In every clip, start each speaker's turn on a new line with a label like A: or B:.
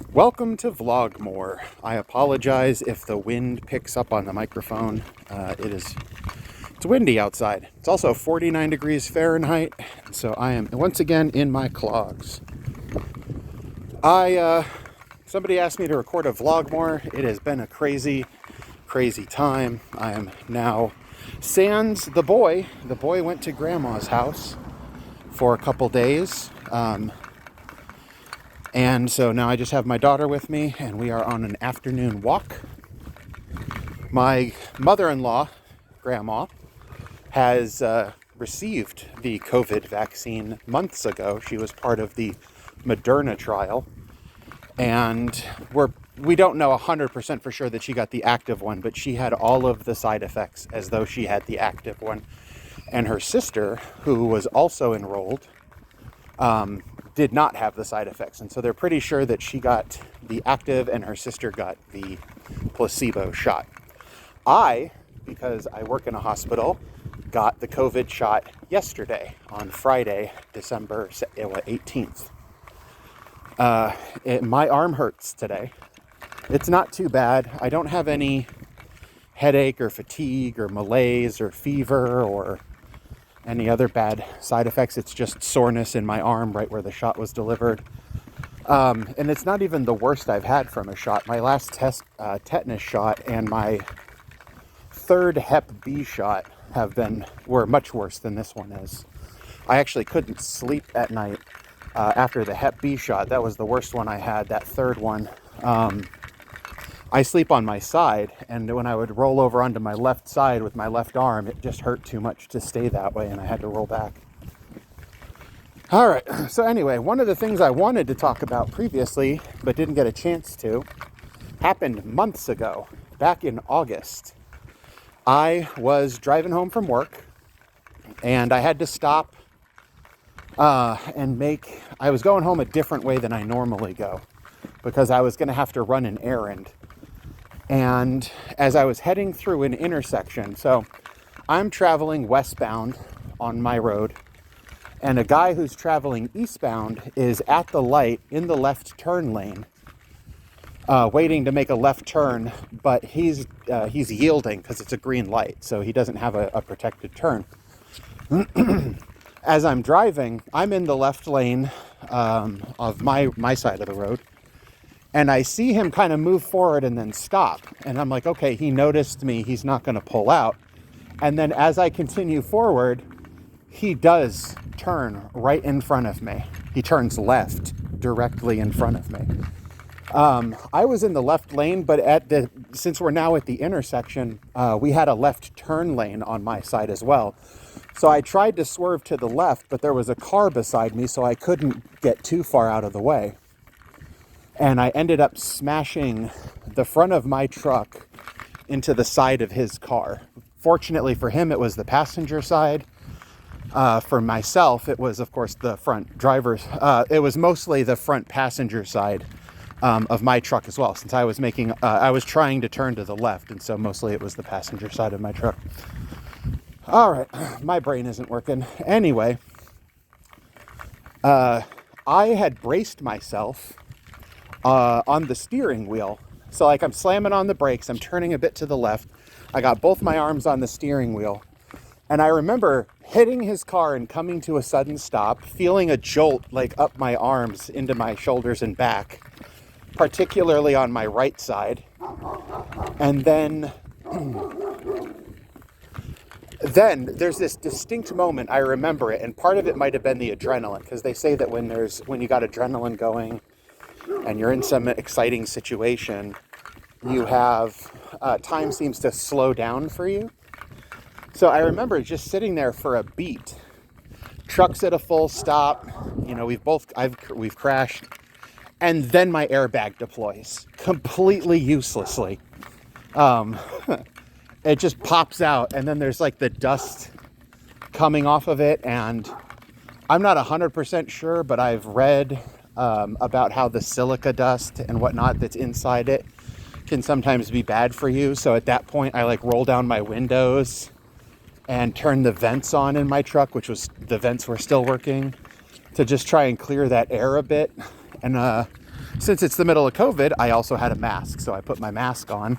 A: Welcome to Vlogmore. I apologize if the wind picks up on the microphone. It's windy outside. It's also 49 degrees Fahrenheit, so I am once again in my clogs. Somebody asked me to record a Vlogmore. It has been a crazy time. I am now sans the boy. The boy went to grandma's house for a couple days. And so now I just have my daughter with me, and we are on an afternoon walk. My mother-in-law, Grandma, has received the COVID vaccine months ago. She was part of the Moderna trial, and we don't know 100% for sure that she got the active one, but she had all of the side effects as though she had the active one. And her sister, who was also enrolled, did not have the side effects. And so they're pretty sure that she got the active and her sister got the placebo shot. Because I work in a hospital, got the COVID shot yesterday on Friday, December 18th. My arm hurts today. It's not too bad. I don't have any headache or fatigue or malaise or fever or any other bad side effects. It's just soreness in my arm right where the shot was delivered. And it's not even the worst I've had from a shot. My last tetanus shot and my third Hep B shot were much worse than this one is. I actually couldn't sleep at night after the Hep B shot. That was the worst one I had, that third one. I sleep on my side, and when I would roll over onto my left side with my left arm, it just hurt too much to stay that way, and I had to roll back. All right, so anyway, one of the things I wanted to talk about previously, but didn't get a chance to, happened months ago, back in August. I was driving home from work, and I had to stop I was going home a different way than I normally go, because I was going to have to run an errand. And as I was heading through an intersection, so I'm traveling westbound on my road, and a guy who's traveling eastbound is at the light in the left turn lane, waiting to make a left turn, but he's yielding because it's a green light, so he doesn't have a protected turn. As I'm driving, I'm in the left lane of my side of the road. And I see him kind of move forward and then stop. And I'm like, okay, he noticed me. He's not going to pull out. And then as I continue forward, he does turn right in front of me. He turns left directly in front of me. I was in the left lane, but since we're now at the intersection, we had a left turn lane on my side as well. So I tried to swerve to the left, but there was a car beside me, so I couldn't get too far out of the way. And I ended up smashing the front of my truck into the side of his car. Fortunately for him, it was the passenger side. For myself, it was, of course, the front driver's. It was mostly the front passenger side of my truck as well, since I was trying to turn to the left, and so mostly it was the passenger side of my truck. All right, my brain isn't working. Anyway, I had braced myself on the steering wheel. So like I'm slamming on the brakes, I'm turning a bit to the left. I got both my arms on the steering wheel. And I remember hitting his car and coming to a sudden stop, feeling a jolt like up my arms into my shoulders and back, particularly on my right side. And then there's this distinct moment, I remember it, and part of it might have been the adrenaline, because they say that when you got adrenaline going, and you're in some exciting situation, you have, time seems to slow down for you. So I remember just sitting there for a beat. Truck's at a full stop, we've crashed, and then my airbag deploys, completely uselessly. It just pops out, and then there's like the dust coming off of it, and I'm not 100% sure, but I've read about how the silica dust and whatnot that's inside it can sometimes be bad for you. So at that point, I roll down my windows and turn the vents on in my truck, the vents were still working, to just try and clear that air a bit. And since it's the middle of COVID, I also had a mask, so I put my mask on.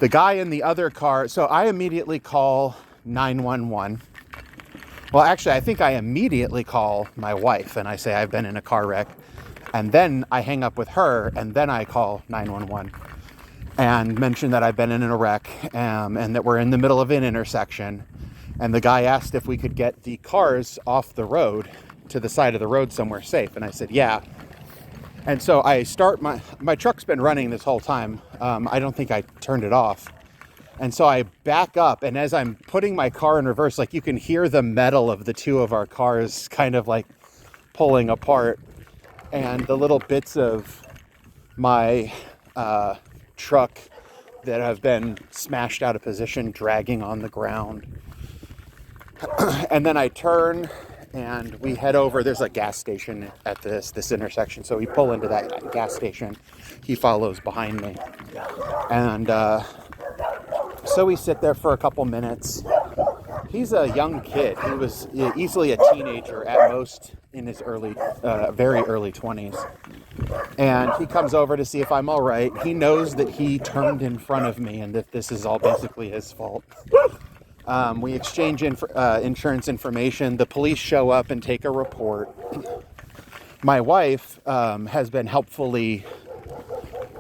A: The guy in the other car, so I immediately call 911. Well, actually, I think I immediately call my wife and I say I've been in a car wreck. And then I hang up with her and then I call 911 and mention that I've been in a wreck and that we're in the middle of an intersection. And the guy asked if we could get the cars off the road to the side of the road somewhere safe. And I said, yeah. And so I start, my truck's been running this whole time. I don't think I turned it off. And so I back up, and as I'm putting my car in reverse, like you can hear the metal of the two of our cars kind of like pulling apart, and the little bits of my truck that have been smashed out of position dragging on the ground. And then I turn and we head over. There's a gas station at this intersection, so we pull into that gas station. He follows behind me, and so we sit there for a couple minutes. He's a young kid. He was easily a teenager at most, in his very early 20s. And he comes over to see if I'm all right. He knows that he turned in front of me and that this is all basically his fault. We exchange insurance information. The police show up and take a report. My wife has been helpfully...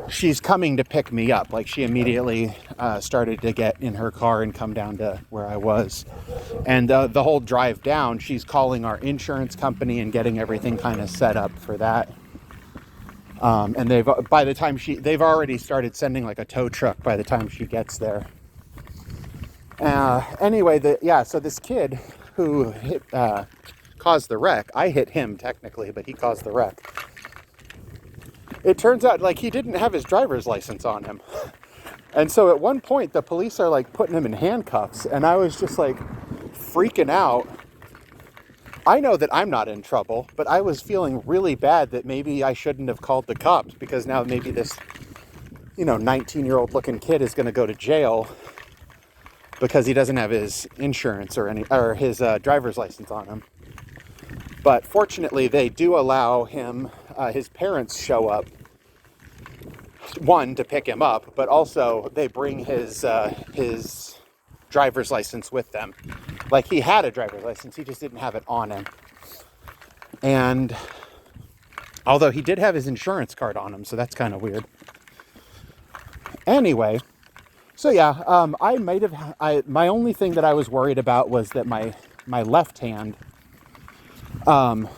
A: She's coming to pick me up. Like, she immediately started to get in her car and come down to where I was. And the whole drive down, she's calling our insurance company and getting everything kind of set up for that. And they've already started sending like a tow truck by the time she gets there. Anyway, so this kid who caused the wreck, I hit him technically, but he caused the wreck. It turns out like he didn't have his driver's license on him. And so at one point the police are like putting him in handcuffs, and I was just like freaking out. I know that I'm not in trouble, but I was feeling really bad that maybe I shouldn't have called the cops, because now maybe this, 19-year-old looking kid is going to go to jail because he doesn't have his insurance or his driver's license on him. But fortunately, they do allow him, his parents show up, one, to pick him up, but also they bring his driver's license with them. Like, he had a driver's license, he just didn't have it on him. And although he did have his insurance card on him, so that's kind of weird. Anyway, so yeah, my only thing that I was worried about was that my left hand, and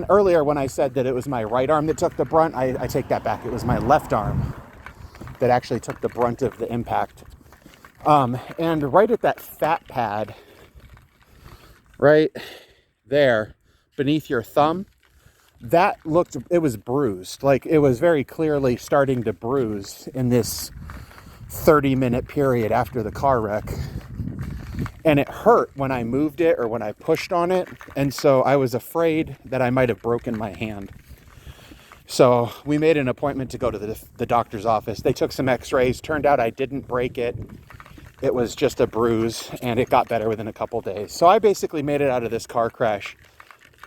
A: earlier when I said that it was my right arm that took the brunt, I take that back. It was my left arm that actually took the brunt of the impact. And right at that fat pad, right there, beneath your thumb, it was bruised. Like, it was very clearly starting to bruise in this 30-minute period after the car wreck. And it hurt when I moved it or when I pushed on it. And so I was afraid that I might have broken my hand. So we made an appointment to go to the doctor's office. They took some x-rays. Turned out I didn't break it. It was just a bruise, and it got better within a couple days. So I basically made it out of this car crash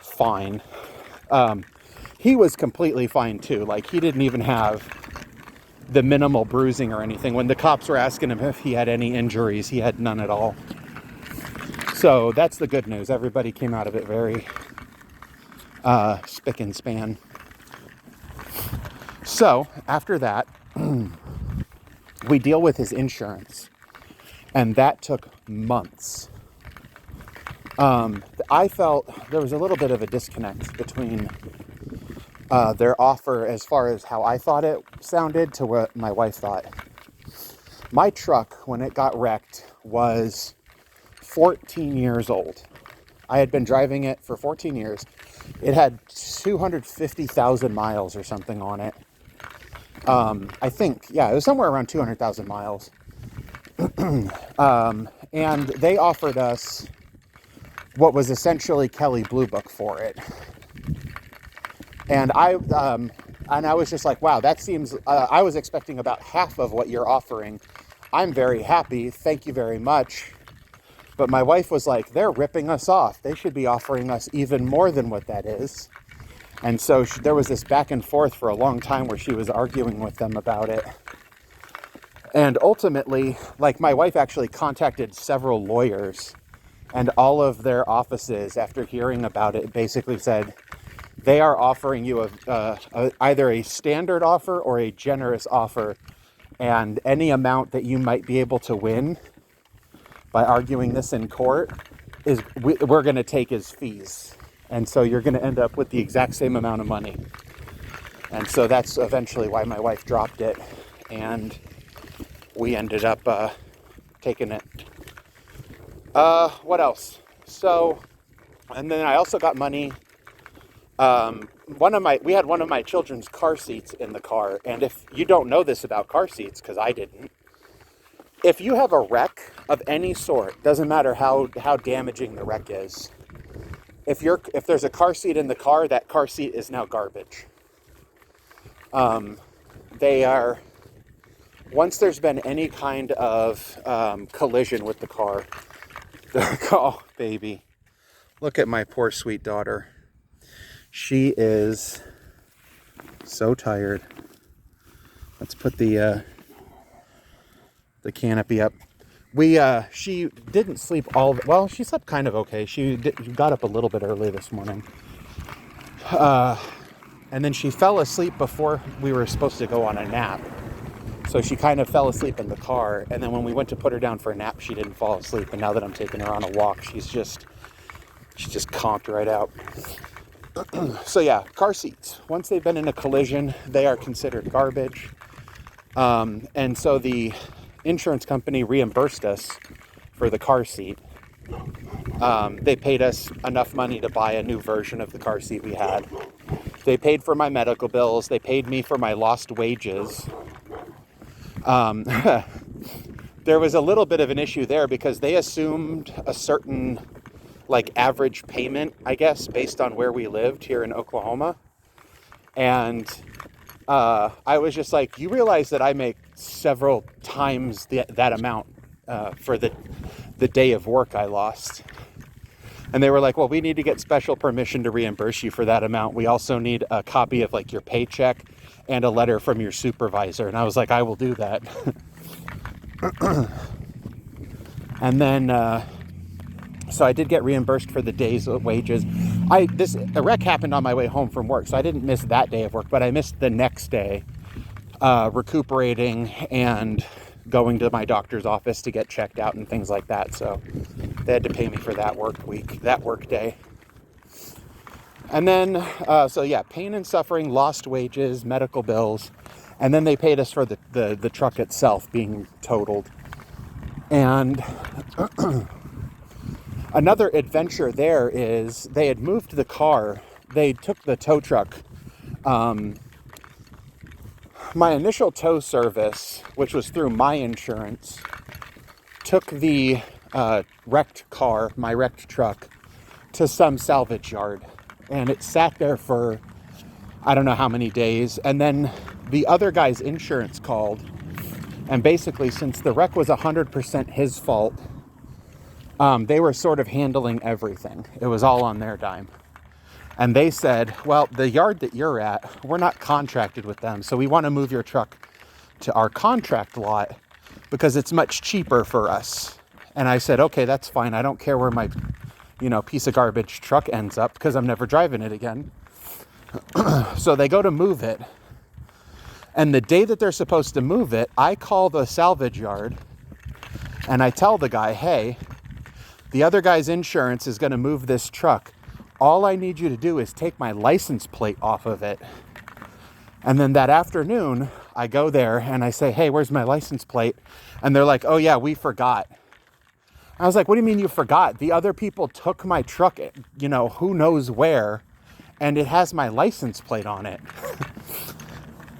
A: fine. He was completely fine too. Like, he didn't even have the minimal bruising or anything. When the cops were asking him if he had any injuries, he had none at all. So that's the good news. Everybody came out of it very spick and span. So after that, we deal with his insurance, and that took months. I felt there was a little bit of a disconnect between their offer as far as how I thought it sounded to what my wife thought. My truck, when it got wrecked, was 14 years old. I had been driving it for 14 years. It had 250,000 miles or something on it. I think, yeah, it was somewhere around 200,000 miles. And they offered us what was essentially Kelly Blue Book for it. And I was just like, wow, that seems, I was expecting about half of what you're offering. I'm very happy. Thank you very much. But my wife was like, they're ripping us off. They should be offering us even more than what that is. And so there was this back and forth for a long time where she was arguing with them about it. And ultimately, like, my wife actually contacted several lawyers, and all of their offices, after hearing about it, basically said they are offering you either a standard offer or a generous offer, and any amount that you might be able to win by arguing this in court is we're going to take as fees. And so you're going to end up with the exact same amount of money. And so that's eventually why my wife dropped it, and we ended up taking it. What else? So, and then I also got money. We had one of my children's car seats in the car. And if you don't know this about car seats, because I didn't, if you have a wreck of any sort, doesn't matter how damaging the wreck is, if there's a car seat in the car, that car seat is now garbage. Once there's been any kind of collision with the car, oh, baby. Look at my poor sweet daughter. She is so tired. Let's put the canopy up. She didn't sleep she slept kind of okay. She got up a little bit early this morning. And then she fell asleep before we were supposed to go on a nap. So she kind of fell asleep in the car. And then when we went to put her down for a nap, she didn't fall asleep. And now that I'm taking her on a walk, she's just conked right out. So yeah, car seats. Once they've been in a collision, they are considered garbage. And so the insurance company reimbursed us for the car seat. They paid us enough money to buy a new version of the car seat we had. They paid for my medical bills. They paid me for my lost wages. There was a little bit of an issue there because they assumed a certain average payment, I guess, based on where we lived here in Oklahoma. And I was just like, you realize that I make several times that amount for the day of work I lost. And they were like, well, we need to get special permission to reimburse you for that amount. We also need a copy of your paycheck and a letter from your supervisor. And I was like, I will do that. And then, so I did get reimbursed for the day's wages. A wreck happened on my way home from work, so I didn't miss that day of work, but I missed the next day, recuperating and going to my doctor's office to get checked out and things like that. So they had to pay me for that work day. And then, pain and suffering, lost wages, medical bills, and then they paid us for the truck itself being totaled. And another adventure there is they had moved the car. They took the tow truck. My initial tow service, which was through my insurance, took the wrecked car, my wrecked truck, to some salvage yard. And it sat there for I don't know how many days. And then the other guy's insurance called. And basically, since the wreck was 100% his fault, they were sort of handling everything. It was all on their dime. And they said, well, the yard that you're at, we're not contracted with them. So we want to move your truck to our contract lot because it's much cheaper for us. And I said, okay, that's fine. I don't care where my, piece of garbage truck ends up because I'm never driving it again. So they go to move it. And the day that they're supposed to move it, I call the salvage yard and I tell the guy, hey, the other guy's insurance is going to move this truck. All I need you to do is take my license plate off of it. And then that afternoon, I go there and I say, hey, where's my license plate? And they're like, oh yeah, we forgot. I was like, what do you mean you forgot? The other people took my truck, who knows where, and it has my license plate on it.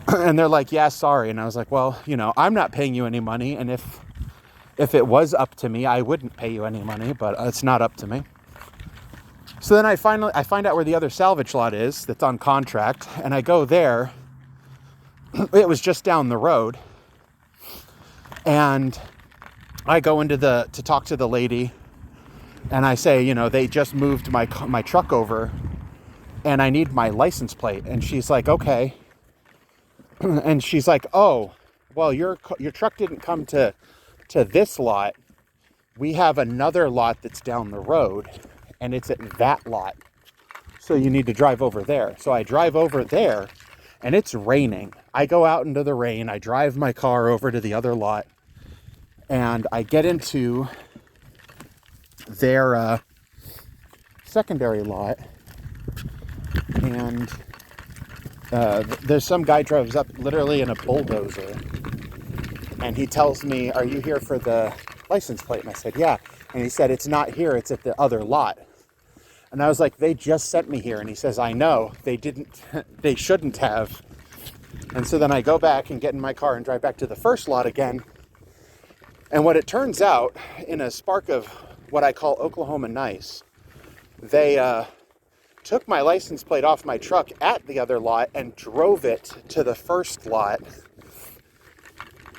A: And they're like, yeah, sorry. And I was like, well, I'm not paying you any money. And if it was up to me, I wouldn't pay you any money, but it's not up to me. So then I find out where the other salvage lot is that's on contract, and I go there. It was just down the road. And I go to talk to the lady, and I say, they just moved my truck over and I need my license plate. And she's like, okay. And she's like, oh, well, your truck didn't come to this lot. We have another lot that's down the road, and it's at that lot. So you need to drive over there. So I drive over there, and it's raining. I go out into the rain. I drive my car over to the other lot, and I get into their secondary lot, and there's some guy drives up literally in a bulldozer, and he tells me, are you here for the license plate? And I said, yeah. And he said, it's not here, it's at the other lot. And I was like, they just sent me here. And he says, I know, they shouldn't have. And so then I go back and get in my car and drive back to the first lot again. And what it turns out, in a spark of what I call Oklahoma nice, they took my license plate off my truck at the other lot and drove it to the first lot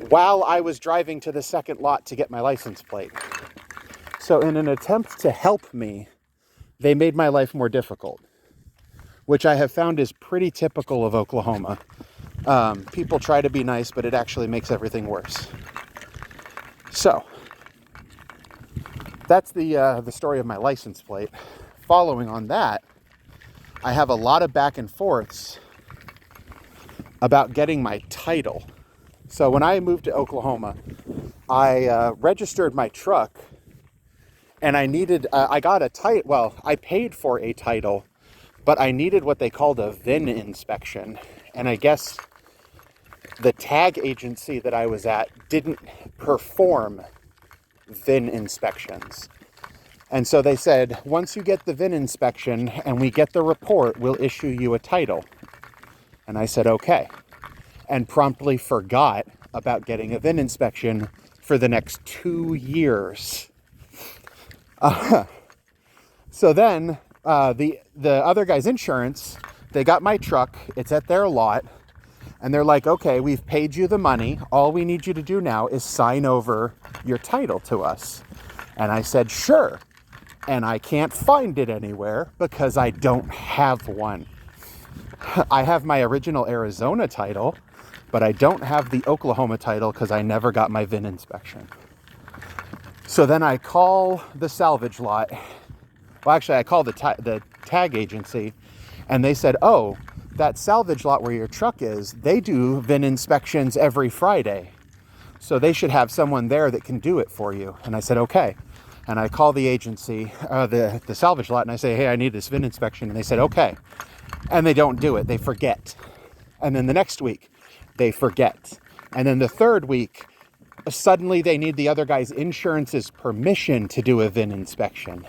A: while I was driving to the second lot to get my license plate. So in an attempt to help me, they made my life more difficult, which I have found is pretty typical of Oklahoma. People try to be nice, but it actually makes everything worse. So that's the story of my license plate. Following on that, I have a lot of back and forths about getting my title. So when I moved to Oklahoma, I registered my truck, and I got a title. Well, I paid for a title, but I needed what they called a VIN inspection. And I guess the tag agency that I was at didn't perform VIN inspections. And so they said, once you get the VIN inspection and we get the report, we'll issue you a title. And I said, okay. And promptly forgot about getting a VIN inspection for the next 2 years. So then the other guy's insurance, they got my truck. It's at their lot. And they're like, okay, we've paid you the money. All we need you to do now is sign over your title to us. And I said, sure. And I can't find it anywhere because I don't have one. I have my original Arizona title, but I don't have the Oklahoma title because I never got my VIN inspection. So then I call the salvage lot. Well, actually, I called the tag agency, and they said, oh, that salvage lot where your truck is, they do VIN inspections every Friday. So they should have someone there that can do it for you. And I said, okay. And I call the agency, the salvage lot, and I say, hey, I need this VIN inspection. And they said, okay. And they don't do it. They forget. And then the next week, they forget. And then the third week, suddenly they need the other guy's insurance's permission to do a VIN inspection.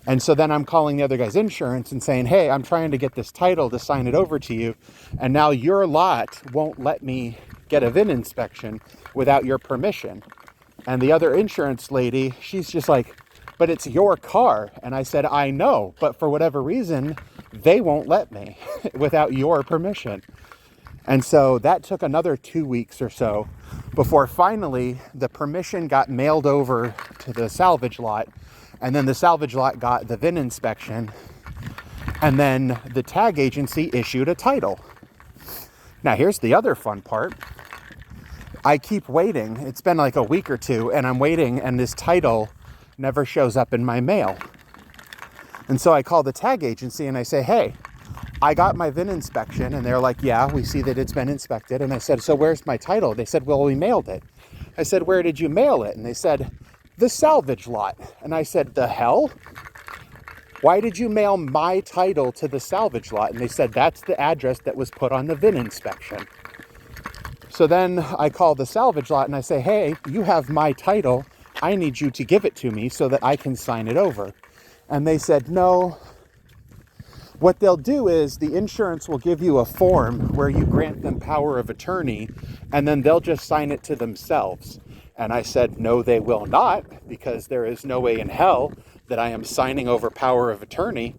A: And so then I'm calling the other guy's insurance and saying, hey, I'm trying to get this title to sign it over to you. And now your lot won't let me get a VIN inspection without your permission. And the other insurance lady, she's just like, but it's your car. And I said, I know, but for whatever reason, they won't let me without your permission. And so that took another 2 weeks or so before finally the permission got mailed over to the salvage lot. And then the salvage lot got the VIN inspection. And then the tag agency issued a title. Now here's the other fun part. I keep waiting. It's been like a week or two, and I'm waiting, and this title never shows up in my mail. And so I call the tag agency and I say, hey, I got my VIN inspection. And they're like, yeah, we see that it's been inspected. And I said, so where's my title? They said, well, we mailed it. I said, where did you mail it? And they said, the salvage lot. And I said, the hell? Why did you mail my title to the salvage lot? And they said, that's the address that was put on the VIN inspection. So then I call the salvage lot and I say, hey, you have my title. I need you to give it to me so that I can sign it over. And they said, no. What they'll do is the insurance will give you a form where you grant them power of attorney, and then they'll just sign it to themselves. And I said, no, they will not, because there is no way in hell that I am signing over power of attorney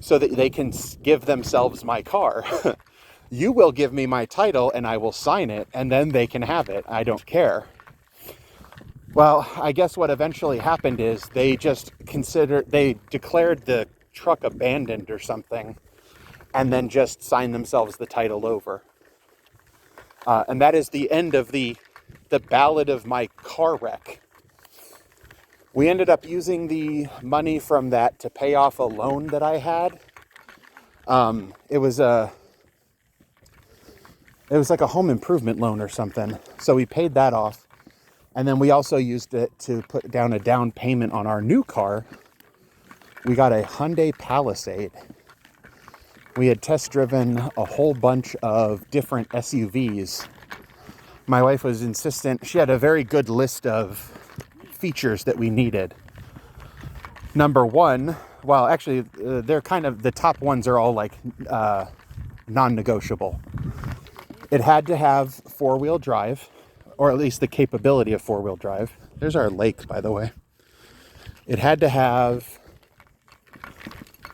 A: so that they can give themselves my car. You will give me my title and I will sign it, and then they can have it. I don't care. Well, I guess what eventually happened is they declared the truck abandoned or something. and then just sign themselves the title over. And that is the end of the ballad of my car wreck. We ended up using the money from that to pay off a loan that I had. It was like a home improvement loan or something. So we paid that off. And then we also used it to put down a down payment on our new car. We got a Hyundai Palisade. We had test driven a whole bunch of different SUVs. My wife was insistent. She had a very good list of features that we needed. Number one, well, actually, they're kind of, the top ones are all like non-negotiable. It had to have four-wheel drive, or at least the capability of four-wheel drive. There's our lake, by the way. It had to have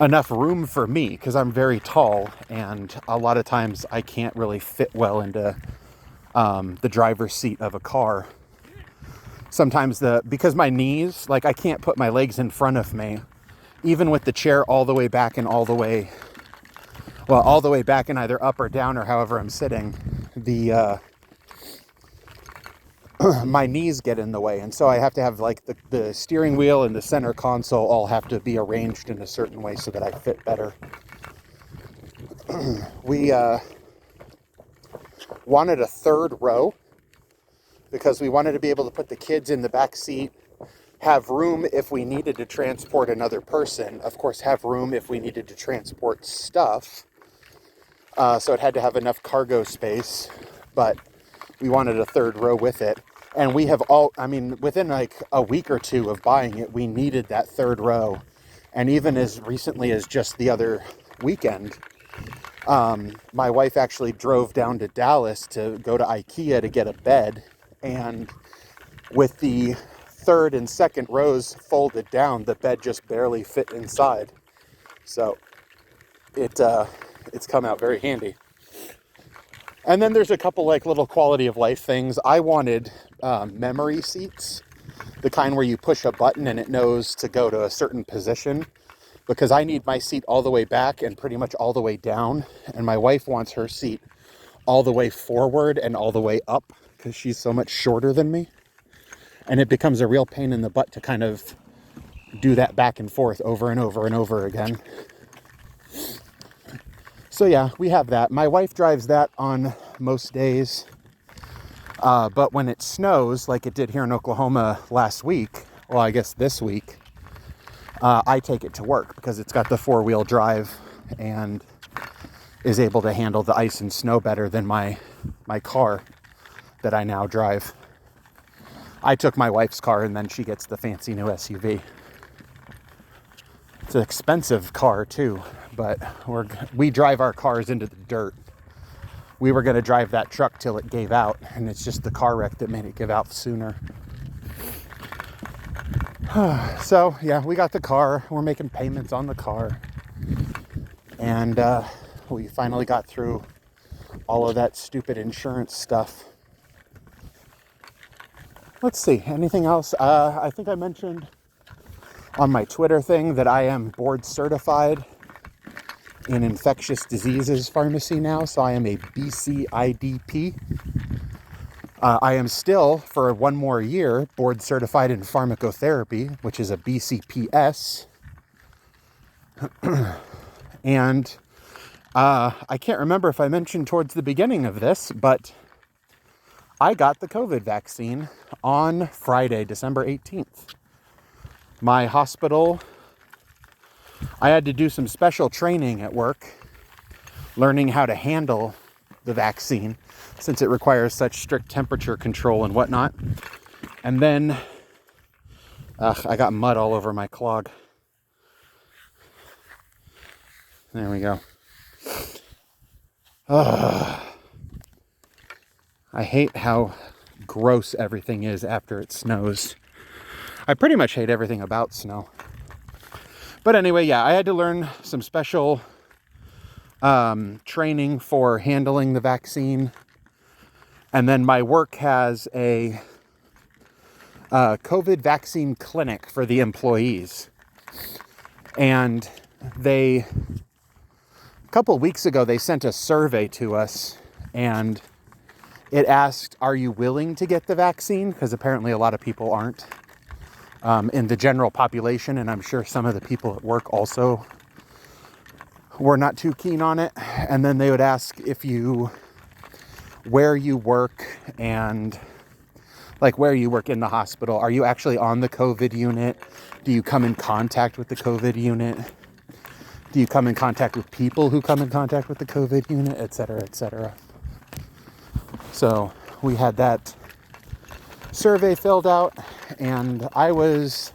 A: enough room for me, because I'm very tall, and a lot of times I can't really fit well into the driver's seat of a car. Sometimes because my knees, like I can't put my legs in front of me, even with the chair all the way back and all the way back and either up or down or however I'm sitting, my knees get in the way. And so I have to have like the steering wheel and the center console all have to be arranged in a certain way so that I fit better. We wanted a third row because we wanted to be able to put the kids in the back seat, have room if we needed to transport another person, of course have room if we needed to transport stuff. So it had to have enough cargo space, but we wanted a third row with it. And we have within like a week or two of buying it, we needed that third row. And even as recently as just the other weekend, my wife actually drove down to Dallas to go to IKEA to get a bed. And with the third and second rows folded down, the bed just barely fit inside. So it's come out very handy. And then there's a couple like little quality of life things. I wanted memory seats, the kind where you push a button and it knows to go to a certain position, because I need my seat all the way back and pretty much all the way down. And my wife wants her seat all the way forward and all the way up because she's so much shorter than me. And it becomes a real pain in the butt to kind of do that back and forth over and over and over again. So yeah, we have that. My wife drives that on most days. But when it snows, like it did here in Oklahoma last week, well, I guess this week, I take it to work because it's got the four-wheel drive and is able to handle the ice and snow better than my car that I now drive. I took my wife's car and then she gets the fancy new SUV. It's an expensive car too, but we drive our cars into the dirt. We were going to drive that truck till it gave out, and it's just the car wreck that made it give out sooner. So yeah, we got the car. We're making payments on the car. And we finally got through all of that stupid insurance stuff. Let's see, anything else? I think I mentioned on my Twitter thing that I am board certified in infectious diseases pharmacy now, so I am a BCIDP. I am still, for one more year, board certified in pharmacotherapy, which is a BCPS. And I can't remember if I mentioned towards the beginning of this, but I got the COVID vaccine on Friday, December 18th. My hospital, I had to do some special training at work, learning how to handle the vaccine since it requires such strict temperature control and whatnot. And then, I got mud all over my clog. There we go. I hate how gross everything is after it snows. I pretty much hate everything about snow. But anyway, yeah, I had to learn some special training for handling the vaccine. And then my work has a COVID vaccine clinic for the employees. And they couple weeks ago, they sent a survey to us, and it asked, are you willing to get the vaccine? Because apparently a lot of people aren't in the general population, and I'm sure some of the people at work also were not too keen on it. And then they would ask where you work, and like where you work in the hospital. Are you actually on the COVID unit? Do you come in contact with the COVID unit? Do you come in contact with people who come in contact with the COVID unit, et cetera, et cetera? So we had that survey filled out, and I was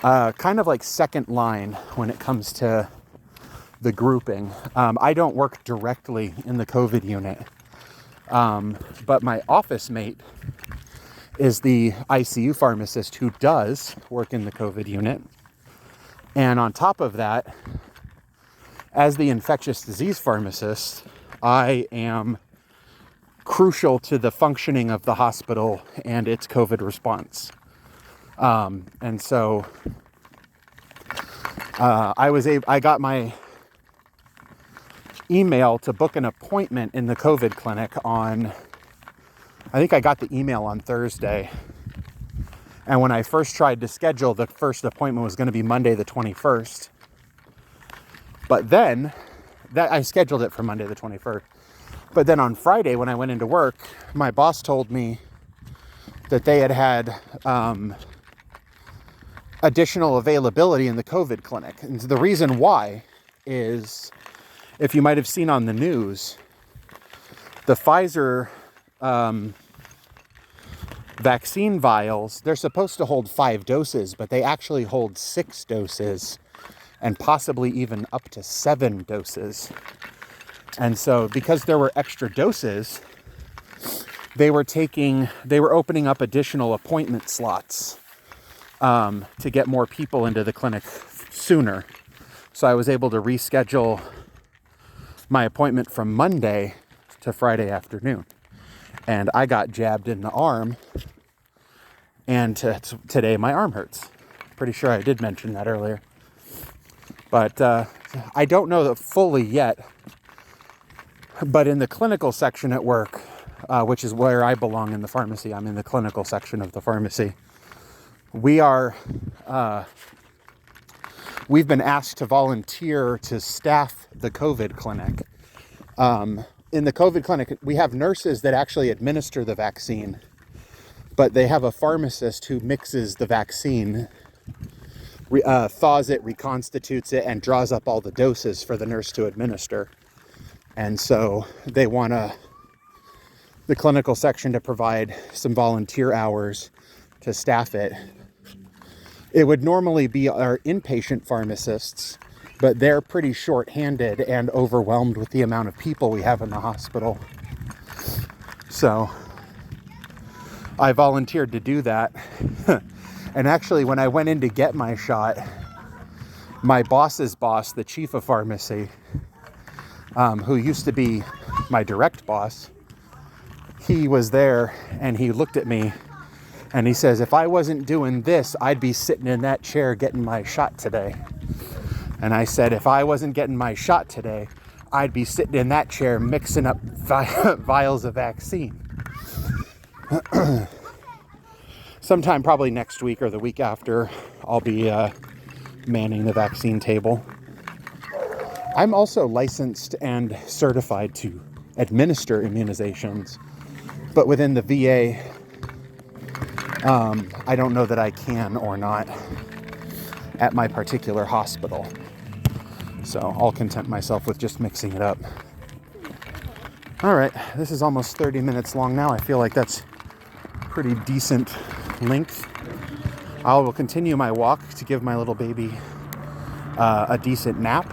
A: kind of like second line when it comes to the grouping. I don't work directly in the COVID unit, but my office mate is the ICU pharmacist who does work in the COVID unit. And on top of that, as the infectious disease pharmacist, I am crucial to the functioning of the hospital and its COVID response. And so I got my email to book an appointment in the COVID clinic I think I got the email on Thursday. And when I first tried to schedule, the first appointment was going to be Monday the 21st. But then, I scheduled it for Monday the 21st. But then on Friday, when I went into work, my boss told me that they had additional availability in the COVID clinic. And the reason why is, if you might have seen on the news, the Pfizer vaccine vials, they're supposed to hold 5 doses, but they actually hold 6 doses and possibly even up to 7 doses. And so because there were extra doses, they were opening up additional appointment slots to get more people into the clinic sooner. So I was able to reschedule my appointment from Monday to Friday afternoon. And I got jabbed in the arm, and today my arm hurts. Pretty sure I did mention that earlier. But I don't know that fully yet. But in the clinical section at work, which is where I belong in the pharmacy, I'm in the clinical section of the pharmacy. We've been asked to volunteer to staff the COVID clinic. In the COVID clinic, we have nurses that actually administer the vaccine, but they have a pharmacist who mixes the vaccine, thaws it, reconstitutes it, and draws up all the doses for the nurse to administer. And so they want the clinical section to provide some volunteer hours to staff it. It would normally be our inpatient pharmacists, but they're pretty short-handed and overwhelmed with the amount of people we have in the hospital. So I volunteered to do that. And actually, when I went in to get my shot, my boss's boss, the chief of pharmacy, who used to be my direct boss, he was there, and he looked at me and he says, if I wasn't doing this, I'd be sitting in that chair getting my shot today. And I said, if I wasn't getting my shot today, I'd be sitting in that chair mixing up vials of vaccine. Sometime probably next week or the week after, I'll be manning the vaccine table. I'm also licensed and certified to administer immunizations, but within the VA, I don't know that I can or not at my particular hospital. So I'll content myself with just mixing it up. All right, this is almost 30 minutes long now. I feel like that's pretty decent length. I will continue my walk to give my little baby a decent nap,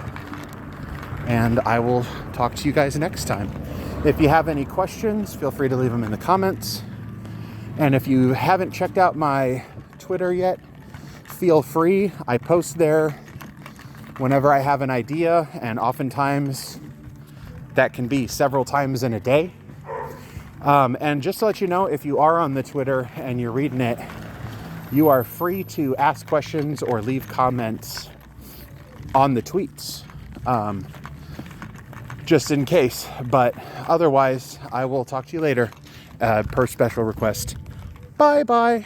A: and I will talk to you guys next time. If you have any questions, feel free to leave them in the comments. And if you haven't checked out my Twitter yet, feel free. I post there whenever I have an idea, and oftentimes that can be several times in a day. And just to let you know, if you are on the Twitter and you're reading it, you are free to ask questions or leave comments on the tweets. just in case. But otherwise, I will talk to you later per special request. Bye bye.